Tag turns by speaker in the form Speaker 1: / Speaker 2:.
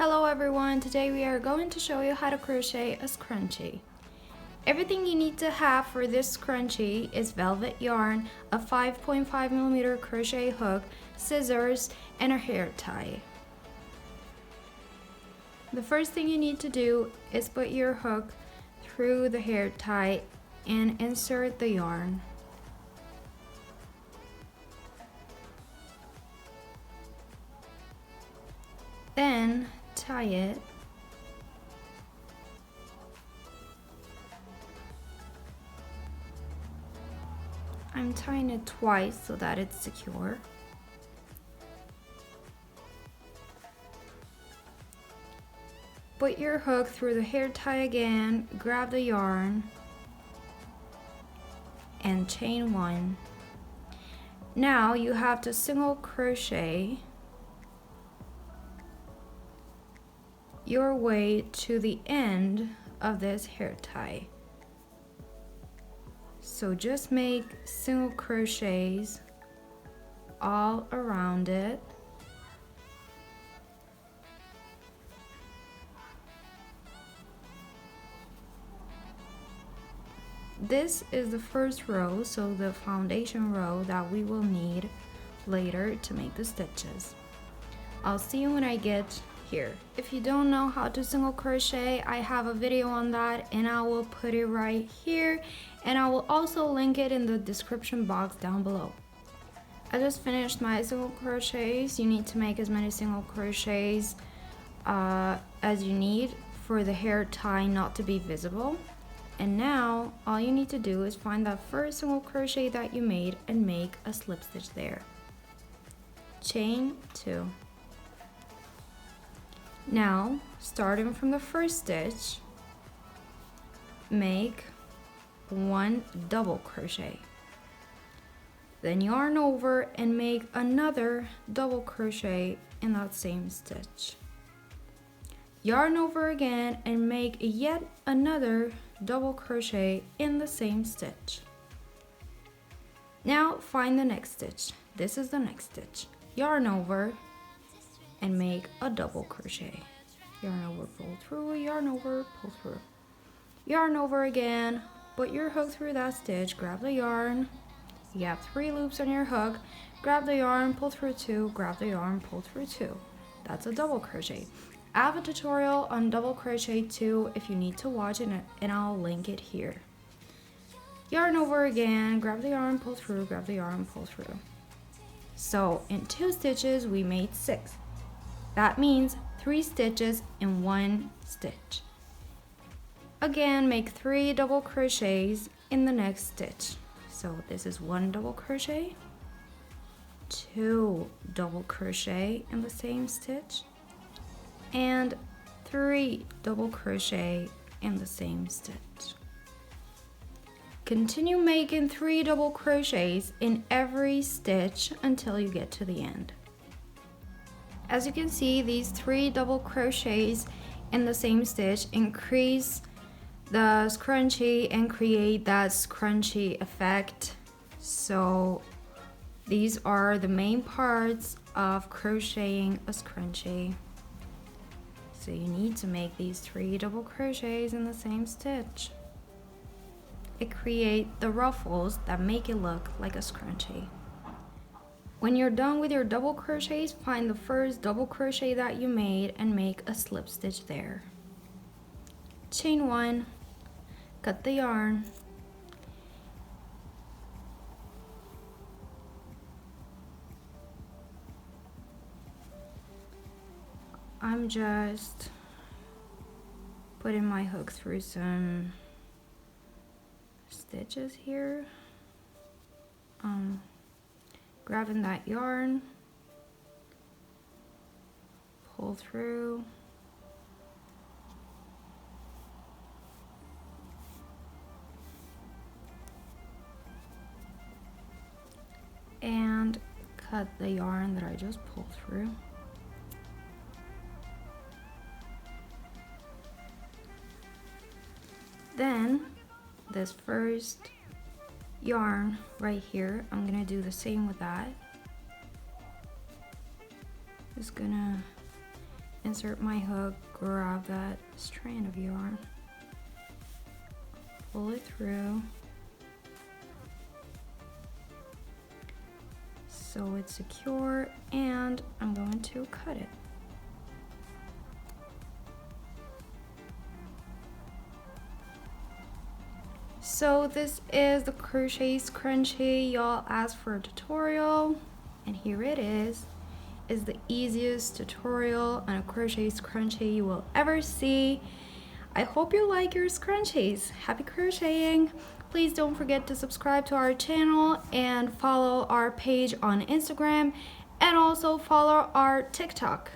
Speaker 1: Hello everyone, today we are going to show you how to crochet a scrunchie. Everything you need to have for this scrunchie is velvet yarn, a 5.5mm crochet hook, scissors, and a hair tie. The first thing you need to do is put your hook through the hair tie and insert the yarn. Then tie it. I'm tying it twice so that it's secure. Put your hook through the hair tie again, grab the yarn, and chain one. Now you have to single crochet your way to the end of this hair tie. So just make single crochets all around it. This is the first row, so the foundation row that we will need later to make the stitches. I'll see you when I get here. If you don't know how to single crochet, I have a video on that and I will put it right here, and I will also link it in the description box down below. I just finished my single crochets. You need to make as many single crochets as you need for the hair tie not to be visible. And now all you need to do is find that first single crochet that you made and make a slip stitch there. Chain two. Now, starting from the first stitch, make one double crochet. Then yarn over and make another double crochet in that same stitch. Yarn over again and make yet another double crochet in the same stitch. Now find the next stitch. This is the next stitch. Yarn over and make a double crochet. Yarn over, pull through, yarn over, pull through. Yarn over again, put your hook through that stitch, grab the yarn. You have 3 loops on your hook, grab the yarn, pull through 2, grab the yarn, pull through 2. That's a double crochet. I have a tutorial on double crochet too if you need to watch it, and I'll link it here. Yarn over again, grab the yarn, pull through, grab the yarn, pull through. So in 2 stitches we made 6. That means 3 stitches in 1 stitch. Again, make 3 double crochets in the next stitch. So this is 1 double crochet, 2 double crochet in the same stitch, and 3 double crochet in the same stitch. Continue making 3 double crochets in every stitch until you get to the end. As you can see, these 3 double crochets in the same stitch increase the scrunchie and create that scrunchie effect. So these are the main parts of crocheting a scrunchie. So you need to make these 3 double crochets in the same stitch. It creates the ruffles that make it look like a scrunchie. When you're done with your double crochets, find the first double crochet that you made and make a slip stitch there. Chain 1, cut the yarn, I'm just putting my hook through some stitches here. Grabbing that yarn, pull through, and cut the yarn that I just pulled through. Then this first yarn right here, I'm gonna do the same with that. Just gonna insert my hook, grab that strand of yarn, pull it through so it's secure, and I'm going to cut it. So this is the crochet scrunchie. Y'all asked for a tutorial, and here it is. It's the easiest tutorial on a crochet scrunchie you will ever see. I hope you like your scrunchies. Happy crocheting! Please don't forget to subscribe to our channel and follow our page on Instagram, and also follow our TikTok.